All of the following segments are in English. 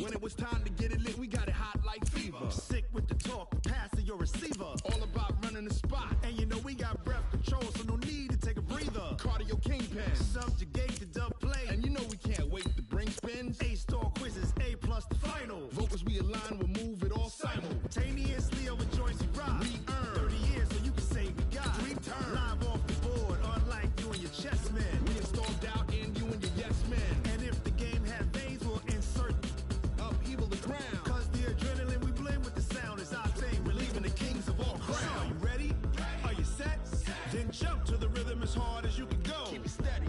When it was time to get it lit, we got it hot like fever. Sick with the talk, pass to your receiver. All about running the spot. And you know we got breath control, so no need to take a breather. Cardio kingpin. Subjugate the dub play. And you know we can't wait to bring spins. A-star quizzes, A+ the final. Vocals we align, we'll move it all simultaneously over joints we rock. We earn 30 years so you can say we got. Dream turn. Live off the board, unlike you and your chess men. We installed doubt in you and your yes men. And if the game had veins, we'll insert upheaval the crown. Cause the adrenaline we blend with the sound is our thing. Relieving the kings of all crowns. So are you ready? Are you set? Then jump to the rhythm as hard as you can go. Keep it steady,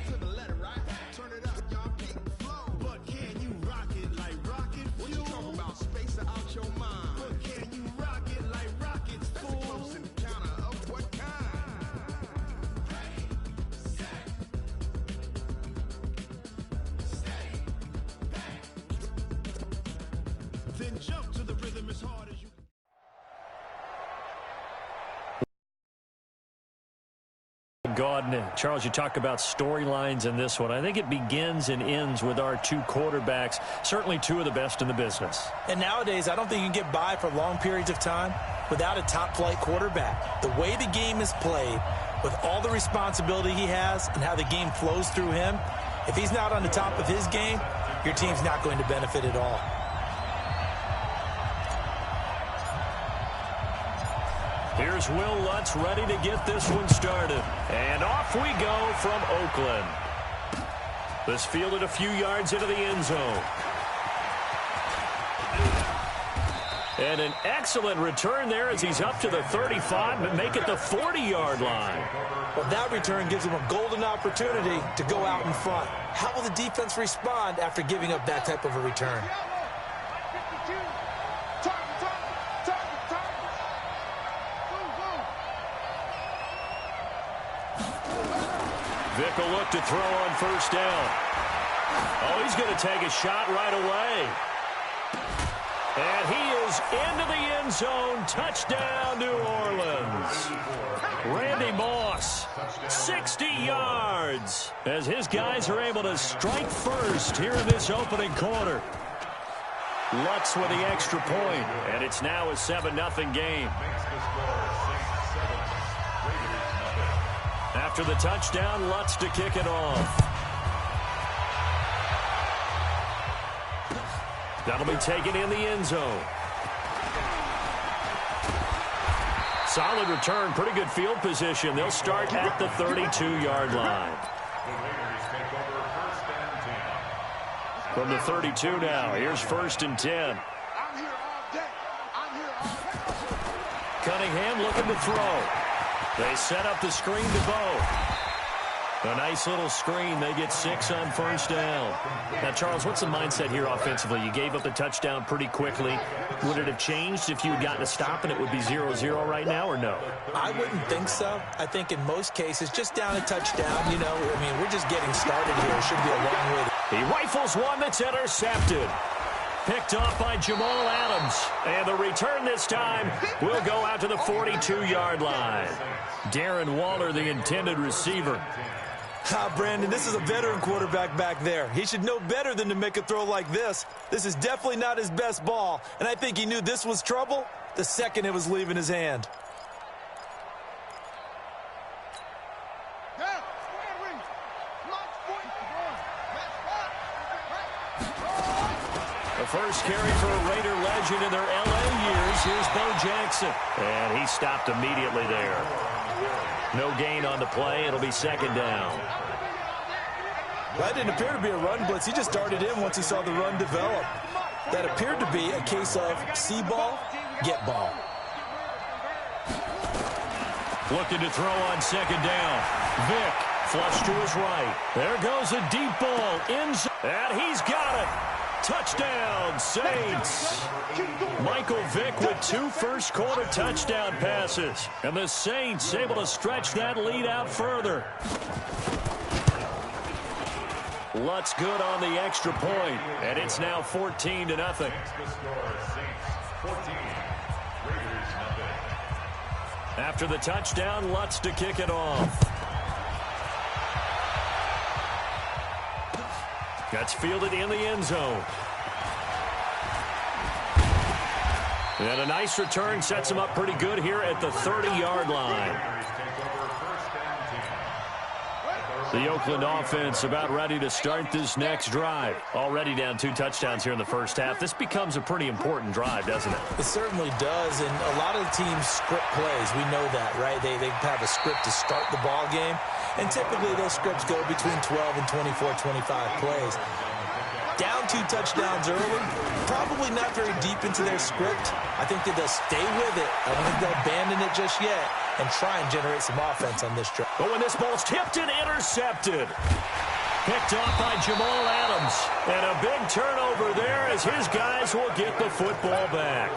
to the letter, right? Turn it up, y'all, keep the flow. But can you rock it like rocket fuel? What you talking about? Space out your mind. But can you rock it like rockets, fool? That's a close encounter of what kind? Ready, set, steady, bang. Then jump to the rhythm as hard as you can. Gordon. Charles, you talk about storylines in this one. I think it begins and ends with our two quarterbacks, certainly two of the best in the business. And nowadays, I don't think you can get by for long periods of time without a top-flight quarterback. The way the game is played, with all the responsibility he has and how the game flows through him, if he's not on the top of his game, your team's not going to benefit at all. Here's Will Lutz ready to get this one started. And off we go from Oakland. This fielded a few yards into the end zone. And an excellent return there as he's up to the 35, but make it the 40-yard line. Well, that return gives him a golden opportunity to go out in front. How will the defense respond after giving up that type of a return? Vick will look to throw on first down. Oh, he's going to take a shot right away. And he is into the end zone. Touchdown, New Orleans. Randy Moss, 60 yards, as his guys are able to strike first here in this opening quarter. Lutz with the extra point, and it's now a 7-0 game. After the touchdown, Lutz to kick it off. That'll be taken in the end zone. Solid return, pretty good field position. They'll start at the 32-yard line. From the 32 now, here's 1st and 10. Cunningham looking to throw. They set up the screen to Bo. A nice little screen. They get 6 on first down. Now, Charles, what's the mindset here offensively? You gave up the touchdown pretty quickly. Would it have changed if you had gotten a stop and it would be 0-0 right now, or no? I wouldn't think so. I think in most cases, just down a touchdown, you know, I mean, we're just getting started here. It should be a long way. He rifles one that's intercepted. Picked off by Jamal Adams. And the return this time will go out to the 42-yard line. Darren Waller, the intended receiver. Brandon, this is a veteran quarterback back there. He should know better than to make a throw like this. This is definitely not his best ball, and I think he knew this was trouble the second it was leaving his hand. The first carry for a Raider legend in their L.A. years. Here's Bo Jackson. And he stopped immediately there. No gain on the play. It'll be 2nd down. That didn't appear to be a run blitz. He just darted in once he saw the run develop. That appeared to be a case of see ball, get ball. Looking to throw on 2nd down. Vick, flush to his right. There goes a deep ball. And he's got it. Touchdown, Saints. Michael Vick with 2 first-quarter touchdown passes. And the Saints able to stretch that lead out further. Lutz good on the extra point, and it's now 14-0. After the touchdown, Lutz to kick it off. That's fielded in the end zone. And a nice return sets him up pretty good here at the 30-yard line. The Oakland offense about ready to start this next drive. Already down 2 touchdowns here in the first half. This becomes a pretty important drive, doesn't it? It certainly does, and a lot of the teams script plays. We know that, right? They have a script to start the ball game, and typically those scripts go between 12 and 24, 25 plays. Down 2 touchdowns early, probably not very deep into their script. I think that they'll stay with it. I don't think they'll abandon it just yet and try and generate some offense on this drive. But when this ball's tipped and intercepted. Picked off by Jamal Adams. And a big turnover there as his guys will get the football back.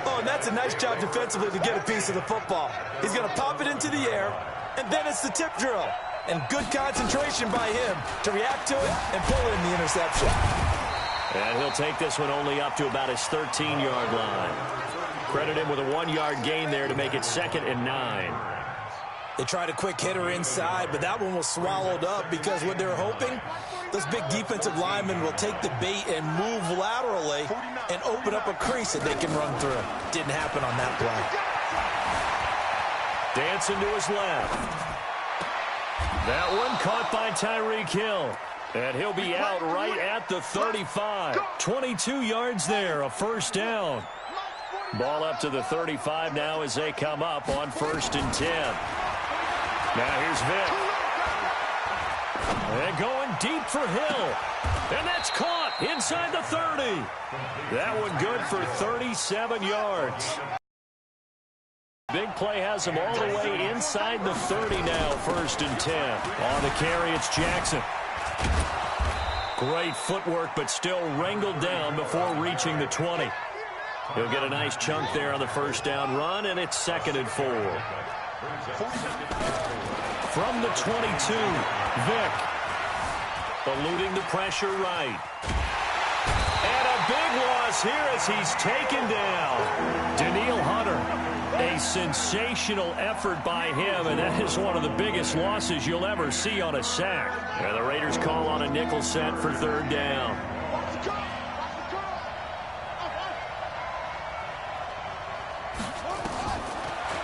Oh, and that's a nice job defensively to get a piece of the football. He's going to pop it into the air, and then it's the tip drill. And good concentration by him to react to it and pull in the interception. And he'll take this one only up to about his 13-yard line. Credit him with a 1-yard gain there to make it 2nd and 9. They tried a quick hitter inside, but that one was swallowed up because what they're hoping, those big defensive linemen will take the bait and move laterally and open up a crease that they can run through. Didn't happen on that play. Dancing to his left. That one caught by Tyreek Hill. And he'll be out right at the 35. 22 yards there, a first down. Ball up to the 35 now as they come up on 1st and 10. Now here's Vick. And going deep for Hill. And that's caught inside the 30. That one good for 37 yards. Big play has him all the way inside the 30 now, 1st and 10. On the carry, it's Jackson. Great footwork, but still wrangled down before reaching the 20. He'll get a nice chunk there on the first down run, and it's 2nd and 4. From the 22, Vick. Eluding the pressure right. And a big loss here as he's taken down. Daniil Hunter. A sensational effort by him, and that is one of the biggest losses you'll ever see on a sack. And the Raiders call on a nickel set for 3rd down.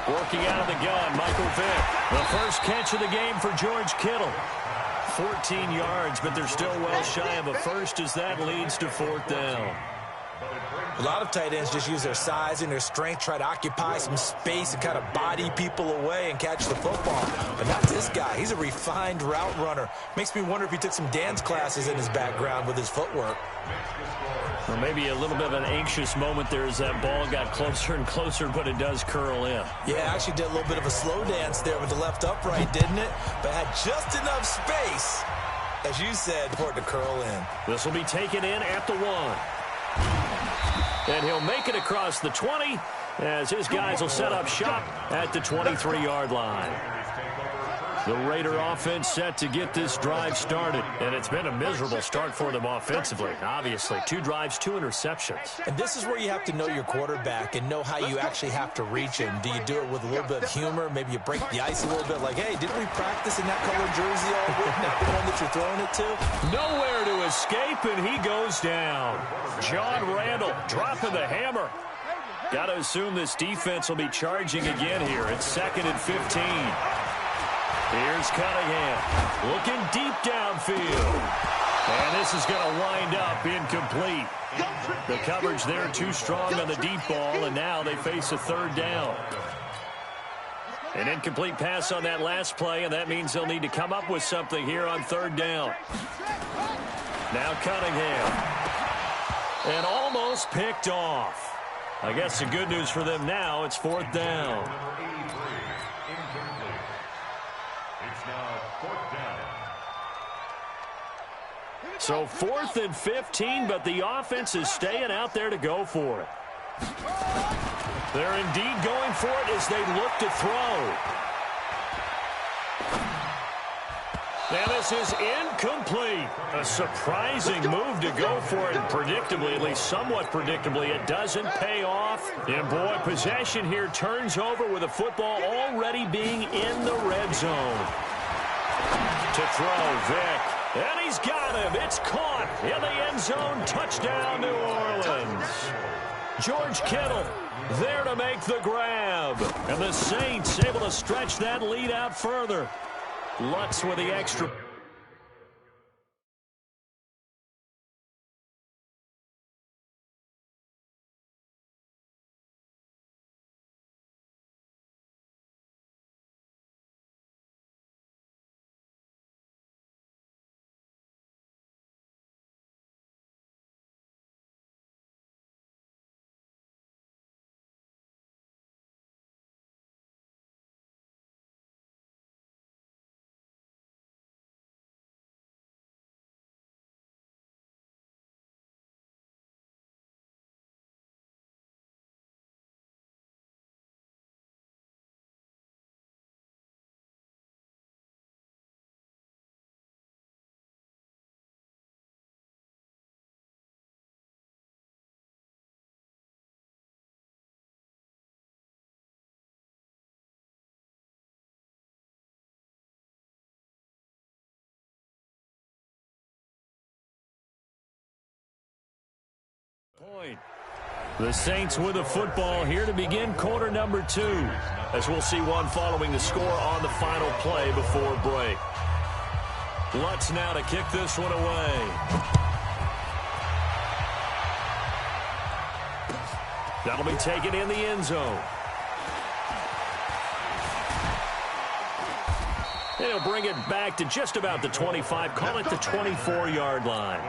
Working out of the gun, Michael Vick. The first catch of the game for George Kittle. 14 yards, but they're still well shy of a first as that leads to 4th down. A lot of tight ends just use their size and their strength, try to occupy some space and kind of body people away and catch the football. But not this guy. He's a refined route runner. Makes me wonder if he took some dance classes in his background with his footwork. Or maybe a little bit of an anxious moment there as that ball got closer and closer, but it does curl in. Yeah, actually did a little bit of a slow dance there with the left upright, didn't it? But had just enough space, as you said, for it to curl in. This will be taken in at the 1. And he'll make it across the 20 as his guys will set up shop at the 23-yard line. The Raider offense set to get this drive started. And it's been a miserable start for them offensively, obviously. 2 drives, 2 interceptions. And this is where you have to know your quarterback and know how you actually have to reach him. Do you do it with a little bit of humor? Maybe you break the ice a little bit like, hey, didn't we practice in that colored jersey all week? Not the one that you're throwing it to? Nowhere to escape, and he goes down. John Randall dropping the hammer. Got to assume this defense will be charging again here. It's 2nd and 15. Here's Cunningham looking deep downfield. And this is going to wind up incomplete. The coverage there too strong on the deep ball, and now they face a 3rd down. An incomplete pass on that last play, and that means they'll need to come up with something here on 3rd down. Now Cunningham. And almost picked off. I guess the good news for them now, it's 4th down. So 4th and 15, but the offense is staying out there to go for it. They're indeed going for it as they look to throw. Now this is incomplete. A surprising move to go for it. And predictably, at least somewhat predictably, it doesn't pay off. And boy, possession here turns over with the football already being in the red zone. To throw, Vick. And he's got him. It's caught in the end zone. Touchdown, New Orleans. George Kittle there to make the grab. And the Saints able to stretch that lead out further. Lutz with the extra. Point. The Saints with the football here to begin quarter number 2. As we'll see one following the score on the final play before break. Lutz now to kick this one away. That'll be taken in the end zone. He'll bring it back to just about the 25, call it the 24-yard line.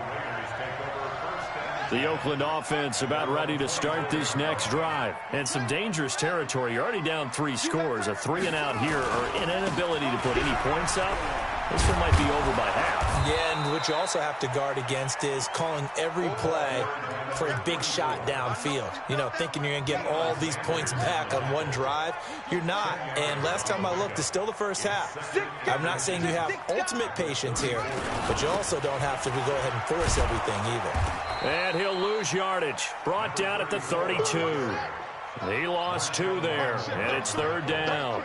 The Oakland offense about ready to start this next drive. And some dangerous territory. You're already down 3 scores. A 3-and-out here or an inability to put any points up. This one might be over by half. Yeah, and what you also have to guard against is calling every play for a big shot downfield. You know, thinking you're going to get all these points back on one drive. You're not. And last time I looked, it's still the first half. I'm not saying you have ultimate patience here, but you also don't have to go ahead and force everything either. And he'll lose yardage. Brought down at the 32. He lost 2 there, and it's 3rd down.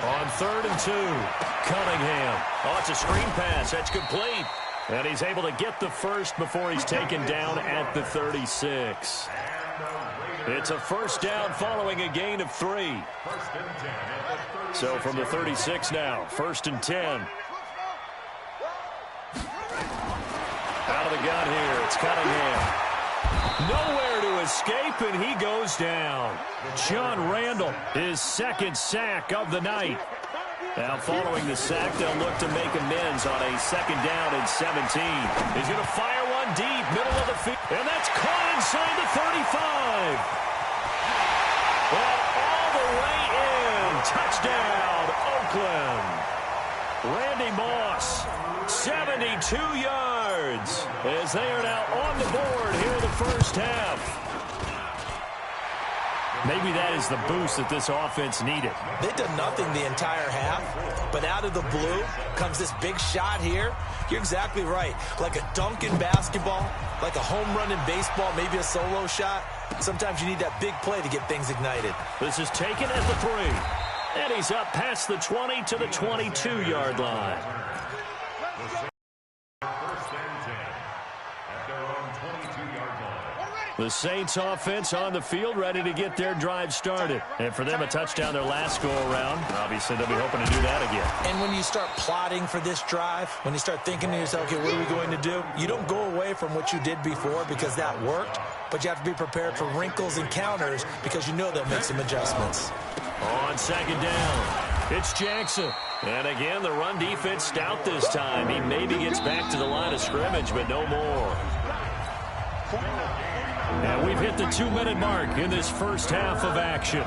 On 3rd and 2, Cunningham. Oh, it's a screen pass. That's complete. And he's able to get the first before he's taken down at the 36. It's a first down following a gain of 3. So from the 36 now, 1st and 10. Out of the gun here, it's Cunningham. Nowhere to escape, and he goes down. John Randall, his 2nd sack of the night. Now following the sack, they'll look to make amends on a 2nd down and 17. He's going to fire one deep, middle of the field, and that's caught inside the 35. And all the way in. Touchdown, Oakland. Randy Moss, 72 yards, as they are now on the board here in the first half. Maybe that is the boost that this offense needed. They've done nothing the entire half, but out of the blue comes this big shot here. You're exactly right. Like a dunk in basketball, like a home run in baseball, maybe a solo shot. Sometimes you need that big play to get things ignited. This is taken at the 3. And he's up past the 20 to the 22-yard line. The Saints offense on the field ready to get their drive started. And for them, a touchdown their last go-around. Obviously, they'll be hoping to do that again. And when you start plotting for this drive, when you start thinking to yourself, okay, what are we going to do? You don't go away from what you did before because that worked, but you have to be prepared for wrinkles and counters because you know they'll make some adjustments. On 2nd down, it's Jackson. And again, the run defense stout this time. He maybe gets back to the line of scrimmage, but no more. And we've hit the 2-minute mark in this first half of action.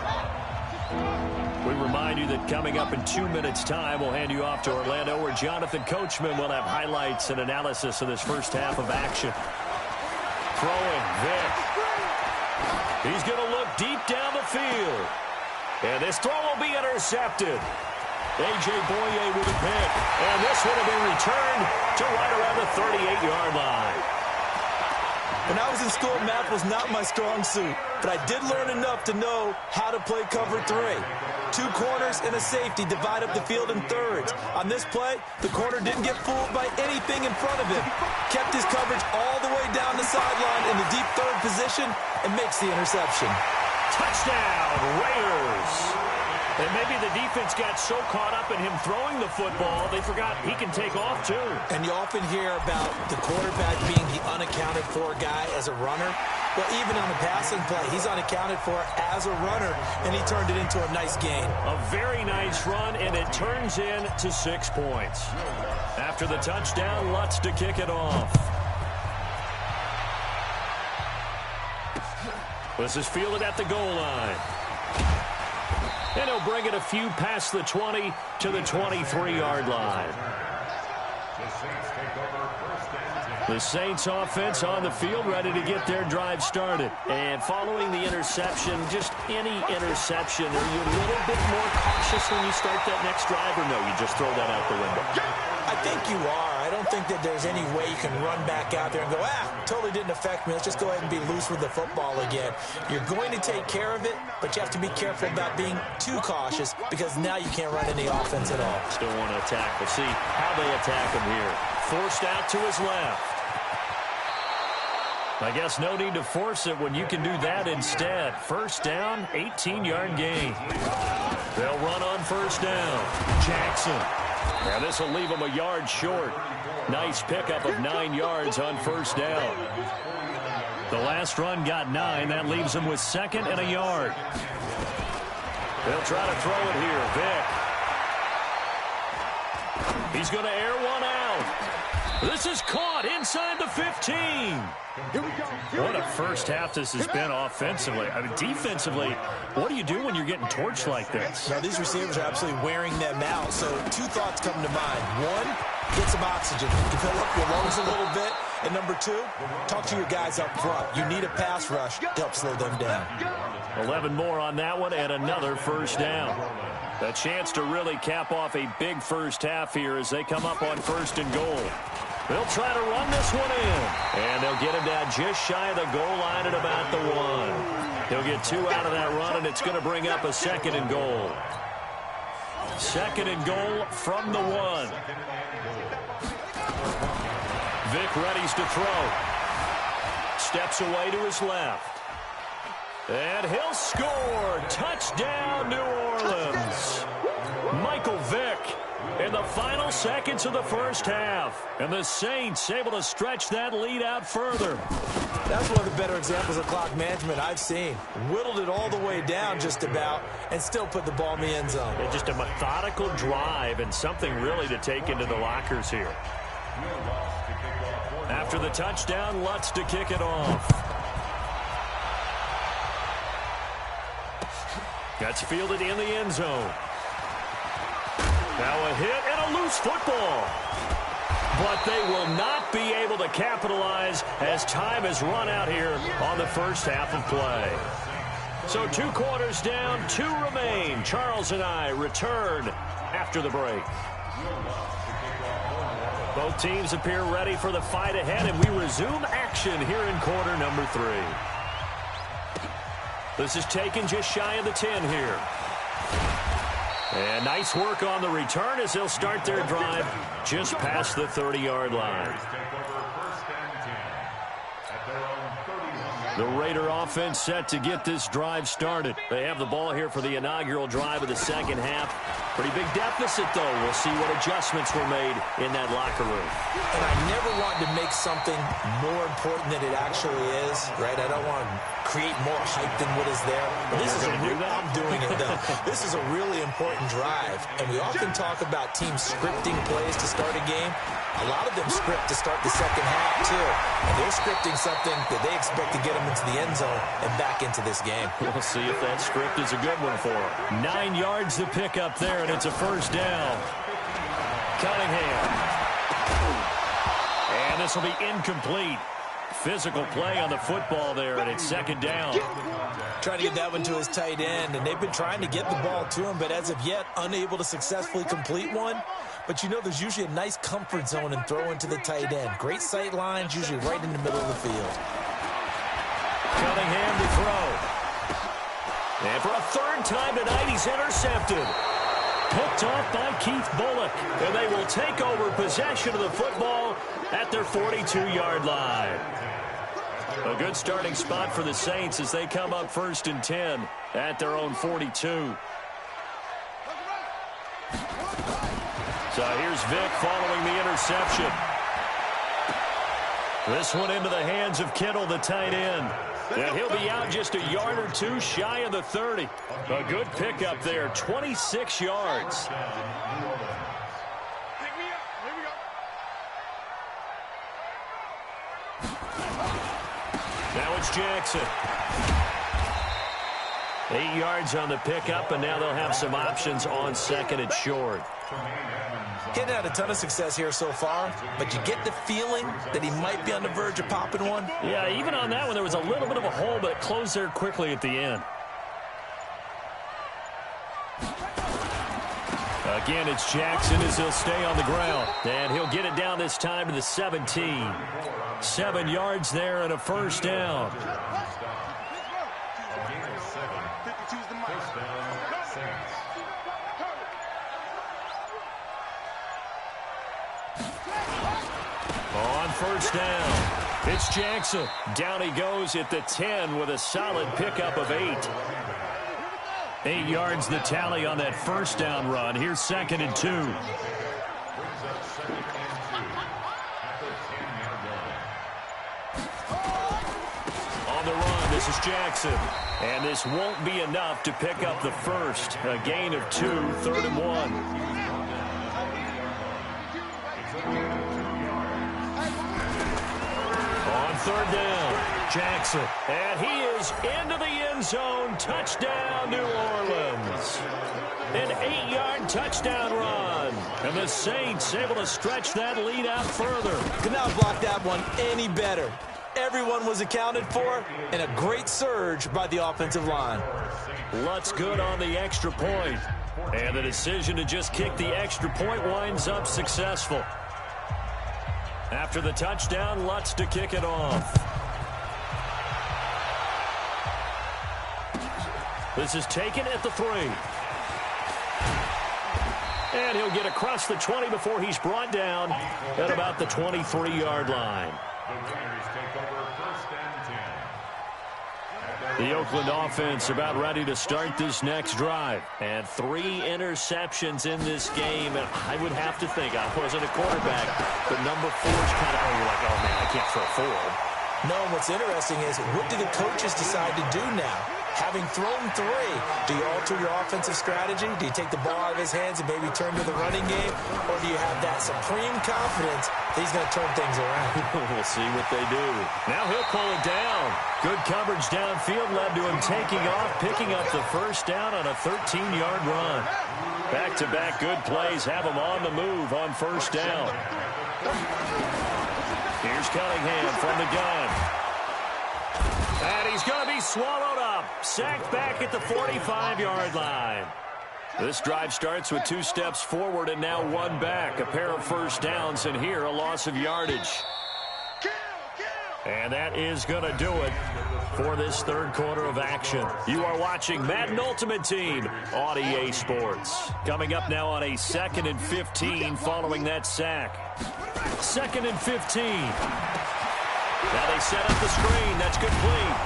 We remind you that coming up in 2 minutes' time, we'll hand you off to Orlando, where Jonathan Coachman will have highlights and analysis of this first half of action. Throwing, Vick. He's going to look deep down the field. And this throw will be intercepted. A.J. Boye with a pick. And this one will be returned to right around the 38-yard line. When I was in school, math was not my strong suit, but I did learn enough to know how to play cover 3. Two corners and a safety divide up the field in thirds. On this play, the corner didn't get fooled by anything in front of him. Kept his coverage all the way down the sideline in the deep third position and makes the interception. Touchdown, Raiders. And maybe the defense got so caught up in him throwing the football, they forgot he can take off too. And you often hear about the quarterback being the unaccounted for guy as a runner. Well, even on the passing play, he's unaccounted for as a runner, and he turned it into a nice gain. A very nice run, and it turns into 6 points. After the touchdown, Lutz to kick it off. This is fielded at the goal line. And he'll bring it a few past the 20 to the 23-yard line. The Saints offense on the field, ready to get their drive started. And following the interception, just any interception, are you a little bit more cautious when you start that next drive, or no, you just throw that out the window? I think you are. I don't think that there's any way you can run back out there and go, totally didn't affect me. Let's just go ahead and be loose with the football again. You're going to take care of it, but you have to be careful about being too cautious because now you can't run any offense at all. Still want to attack. We'll see how they attack him here. Forced out to his left. I guess no need to force it when you can do that instead. First down, 18-yard gain. They'll run on first down. Jackson. Now this will leave him a yard short. Nice pickup of 9 yards on first down. The last run got 9. That leaves him with 2nd and a yard. They'll try to throw it here. Vick. He's going to air one out. This is caught inside the 15. What a first half this has been offensively. I mean, defensively, what do you do when you're getting torched like this? Now, these receivers are absolutely wearing them out. So 2 thoughts come to mind. 1, get some oxygen. You fill up your lungs a little bit. And number 2, talk to your guys up front. You need a pass rush to help slow them down. 11 more on that one and another first down. A chance to really cap off a big first half here as they come up on 1st and goal. They'll try to run this one in. And they'll get him down just shy of the goal line at about the 1. He'll get 2 out of that run, and it's going to bring up a 2nd and goal. 2nd and goal from the 1. Vick readies to throw. Steps away to his left. And he'll score. Touchdown, New Orleans. Michael Vick in the final seconds of the first half. And the Saints able to stretch that lead out further. That's one of the better examples of clock management I've seen. Whittled it all the way down just about and still put the ball in the end zone. Yeah, just a methodical drive and something really to take into the lockers here. After the touchdown, Lutz to kick it off. That's fielded in the end zone. Now a hit and a loose football. But they will not be able to capitalize as time has run out here on the first half of play. So 2 quarters down, 2 remain. Charles and I return after the break. Both teams appear ready for the fight ahead, and we resume action here in quarter number 3. This is taken just shy of the 10 here. And nice work on the return as they'll start their drive just past the 30-yard line. The Raider offense set to get this drive started. They have the ball here for the inaugural drive of the second half. Pretty big deficit, though. We'll see what adjustments were made in that locker room. And I never want to make something more important than it actually is, right? I don't want to create more hype than what is there. But this is I'm doing it, though. This is a really important drive. And we often talk about teams scripting plays to start a game. A lot of them script to start the second half, too. And they're scripting something that they expect to get them into the end zone and back into this game. We'll see if that script is a good one for them. 9 yards to pick up there, and it's a first down. Cunningham. And this will be incomplete. Physical play on the football there, and it's second down. Trying to get that one to his tight end, and they've been trying to get the ball to him, but as of yet, unable to successfully complete one. But you know there's usually a nice comfort zone and throw into the tight end. Great sight lines, usually right in the middle of the field. Cunningham to throw. And for a 30 third time tonight he's intercepted. Picked off by Keith Bullock. And they will take over possession of the football at their 42-yard line. A good starting spot for the Saints as they come up 1st and 10 at their own 42. So here's Vick following the interception. This one into the hands of Kittle, the tight end. And he'll be out just a yard or two shy of the 30. A good pickup there, 26 yards. Now it's Jackson. 8 yards on the pickup, and now they'll have some options on 2nd and short. Getting had a ton of success here so far, but you get the feeling that he might be on the verge of popping one. Yeah, even on that one, there was a little bit of a hole, but it closed there quickly at the end. Again, it's Jackson as he'll stay on the ground. And he'll get it down this time to the 17. 7 yards there and a first down. On first down, it's Jackson. Down he goes at the 10 with a solid pickup of 8. 8 yards the tally on that first down run. Here's 2nd and 2. On the run, this is Jackson. And this won't be enough to pick up the first. A gain of 2, 3rd and 1. On 3rd down, Jackson. And he is into the end zone. Touchdown, New Orleans. An 8-yard touchdown run. And the Saints able to stretch that lead out further. Could not block that one any better. Everyone was accounted for, and a great surge by the offensive line. Lutz good on the extra point. And the decision to just kick the extra point winds up successful. After the touchdown, Lutz to kick it off. This is taken at the 3. And he'll get across the 20 before he's brought down at about the 23-yard line. The Oakland offense about ready to start this next drive. And 3 interceptions in this game. And I would have to think, I wasn't a quarterback, but number 4 is kind of, you're like, oh, man, I can't throw 4. No, and what's interesting is, what do the coaches decide to do now? Having thrown 3, do you alter your offensive strategy? Do you take the ball out of his hands and maybe turn to the running game? Or do you have that supreme confidence that he's going to turn things around? We'll see what they do. Now he'll pull it down. Good coverage downfield led to him taking off, picking up the first down on a 13-yard run. Back-to-back good plays have him on the move on first down. Here's Cunningham from the gun. And he's going to be swallowed up. Sacked back at the 45-yard line. This drive starts with 2 steps forward and now 1 back. A pair of first downs, and here a loss of yardage. And that is going to do it for this 3rd quarter of action. You are watching Madden Ultimate Team on EA Sports. Coming up now on a 2nd and 15 following that sack. 2nd and 15. Now they set up the screen. That's complete.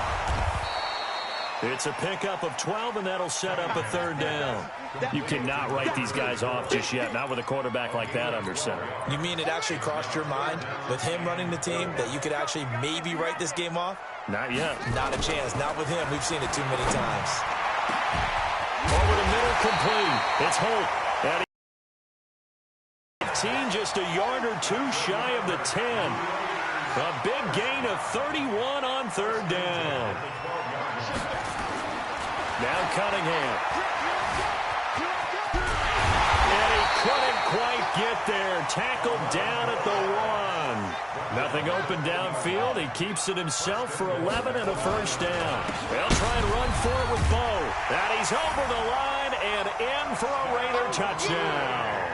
It's a pickup of 12, and that'll set up a 3rd down. You cannot write these guys off just yet, not with a quarterback like that under center. You mean it actually crossed your mind with him running the team that you could actually maybe write this game off? Not yet. Not a chance. Not with him. We've seen it too many times. Over the middle, complete. It's Holt. And 15, just a yard or 2 shy of the 10. A big gain of 31 on 3rd down. Now Cunningham. And he couldn't quite get there. Tackled down at the 1. Nothing open downfield. He keeps it himself for 11 and a first down. They'll try and run for it with Bo. And he's over the line and in for a Raider touchdown.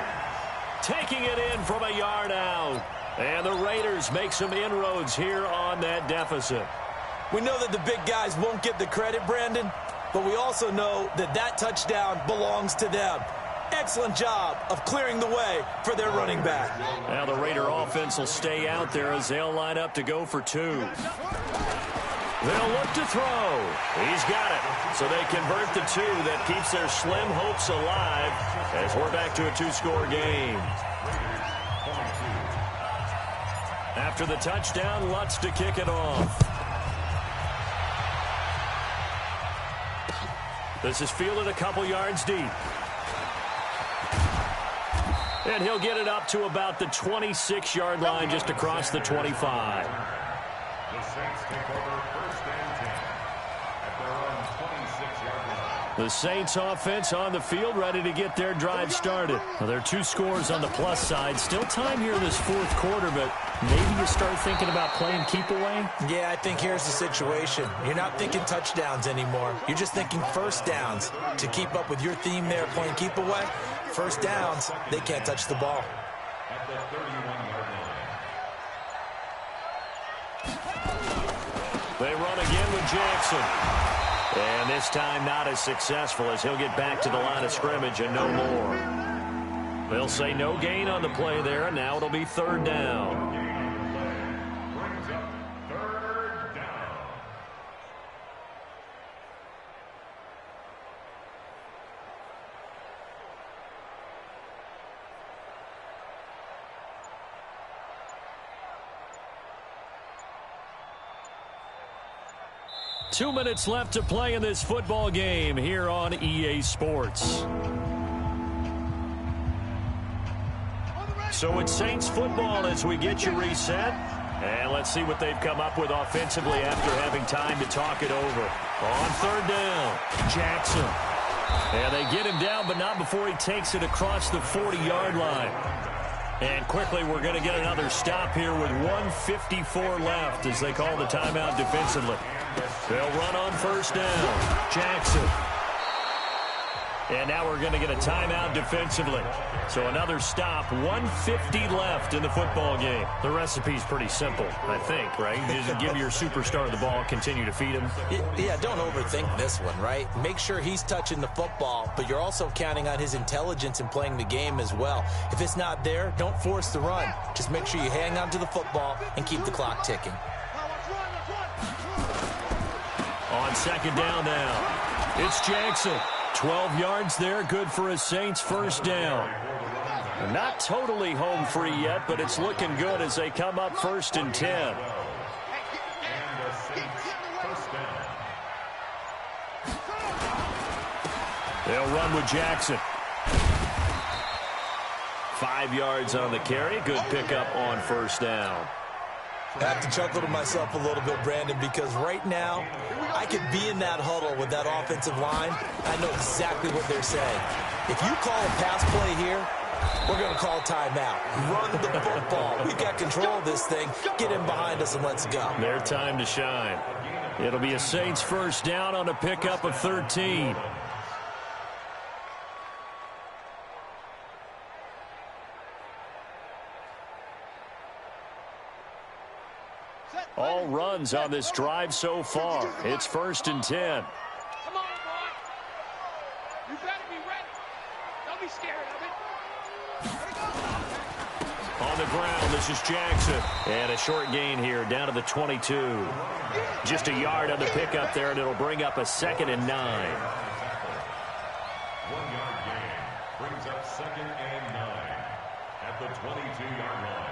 Taking it in from a yard out. And the Raiders make some inroads here on that deficit. We know that the big guys won't get the credit, Brandon, but we also know that that touchdown belongs to them. Excellent job of clearing the way for their running back. Now the Raider offense will stay out there as they'll line up to go for two. They'll look to throw. He's got it. So they convert the two. That keeps their slim hopes alive as we're back to a two-score game. After the touchdown, Lutz to kick it off. This is fielded a couple yards deep. And he'll get it up to about the 26-yard line, just across the 25. The Saints take over first and 10 at their own 26-yard line. The Saints offense on the field, ready to get their drive started. Well, there are 2 scores on the plus side. Still time here in this fourth quarter, but maybe you start thinking about playing keep away? Yeah, I think here's the situation. You're not thinking touchdowns anymore. You're just thinking first downs. To keep up with your theme there, playing keep away, first downs, they can't touch the ball. At the 31-yard line. They run again with Jackson. And this time not as successful as he'll get back to the line of scrimmage and no more. They'll say no gain on the play there, and now it'll be third down. Brings up third down. Two minutes left to play in this football game here on EA Sports. So it's Saints football as we get you reset. And let's see what they've come up with offensively after having time to talk it over. On third down, Jackson. And they get him down, but not before he takes it across the 40-yard line. And quickly, we're going to get another stop here with 1:54 left as they call the timeout defensively. They'll run on first down. Jackson. And now we're going to get a timeout defensively. So another stop, 1:50 left in the football game. The recipe's pretty simple, I think, right? Just give your superstar the ball, continue to feed him. Yeah, don't overthink this one, right? Make sure he's touching the football, but you're also counting on his intelligence in playing the game as well. If it's not there, don't force the run. Just make sure you hang on to the football and keep the clock ticking. On second down now, it's Jackson. 12 yards there, good for a Saints first down. Not totally home free yet, but it's looking good as they come up first and 10. And the Saints first down. They'll run with Jackson. 5 yards on the carry, good pickup on first down. I have to chuckle to myself a little bit, Brandon, because right now I could be in that huddle with that offensive line. I know exactly what they're saying. If you call a pass play here, we're going to call timeout. Run the football. We've got control of this thing. Get in behind us and let's go. Their time to shine. It'll be a Saints first down on a pickup of 13. All runs on this drive so far. It's first and 10. Come on, boy. You better be ready. Don't be scared of it. On the ground, this is Jackson. And a short gain here, down to the 22. Just a yard on the pickup there, and it'll bring up a second and 9. 1 yard gain brings up second and 9 at the 22-yard line.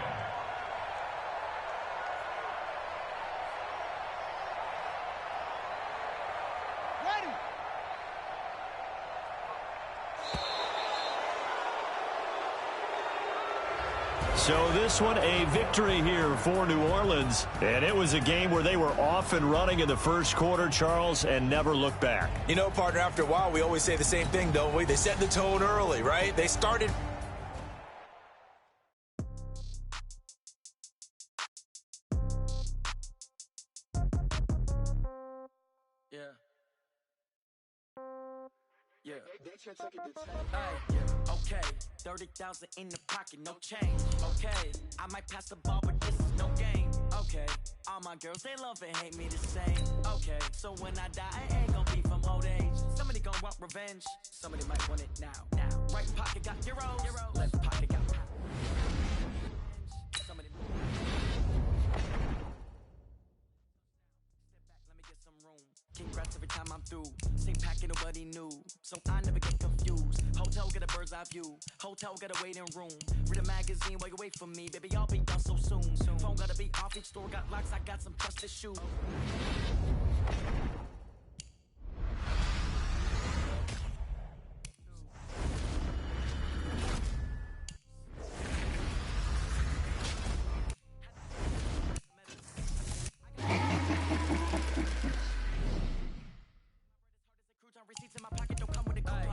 So this one, a victory here for New Orleans. And it was a game where they were off and running in the first quarter, Charles, and never looked back. You know, partner, after a while, we always say the same thing, don't we? They set the tone early, right? They started... Yeah. Hey, okay, 30,000 in the pocket, no change. Okay, I might pass the ball, but this is no game. Okay, all my girls, they love and hate me the same. Okay, so when I die, I ain't gonna be from old age. Somebody gon' want revenge, somebody might want it now. Right pocket got euros, left pocket got pounds. Somebody step back, let me get some room. Congrats every time I'm through. Same packet, nobody knew, so I never get confused. Hotel get a bird's eye view. Hotel got a waiting room. Read a magazine while you wait for me, baby. I'll be done so soon. Phone gotta be off. Each store got locks. I got some trusted shoes. Receipts in my pocket, don't come with a coupon.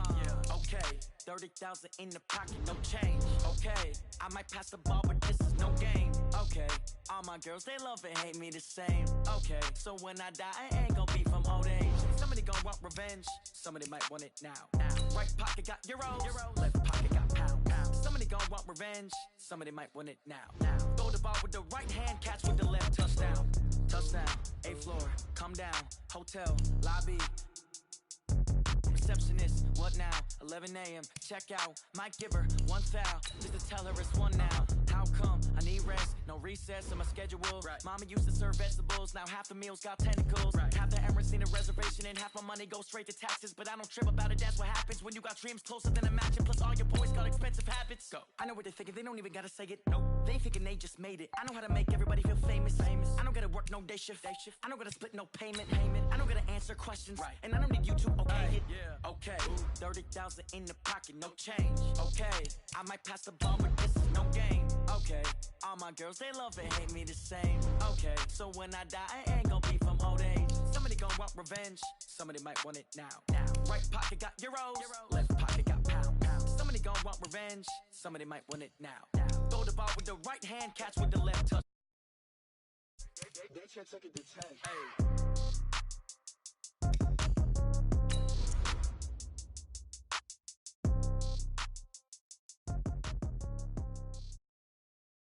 Okay, 30,000 in the pocket, no change. Okay, I might pass the ball, but this is no game. Okay, all my girls, they love and hate me the same. Okay, so when I die, I ain't gonna be from old age. Somebody gon' want revenge, somebody might want it now. Right pocket got euros, left pocket got pounds. Somebody gon' want revenge, somebody might want it now. Throw the ball with the right hand, catch with the left, touchdown. Touchdown, 8th floor, come down, hotel, lobby. Receptionist, what now? 11 a.m. Check out. Might give her one foul just to tell her it's one now. How come? I need rest, no recess in my schedule. Mama used to serve vegetables, now half the meals got tentacles. Half the Emirates need a reservation and half my money goes straight to taxes. But I don't trip about it, that's what happens when you got dreams closer than a match. Plus all your boys got expensive habits. Go. I know what they're thinking, they don't even gotta say it. Nope. They thinking they just made it. I know how to make everybody feel famous. I don't gotta work no day shift. I don't gotta split no payment. I don't gotta answer questions. And I don't need you to okay it. Okay, 30,000 in the pocket, no change. Okay, I might pass the ball, but this is no game. Okay, all my girls, they love and hate me the same. Okay, so when I die, I ain't gonna be from old age. Somebody gon' want revenge, somebody might want it now. Right pocket got euros, left pocket got pounds. Somebody gon' want revenge, somebody might want it now. Throw the ball with the right hand, catch with the left touch. They can't take it to 10.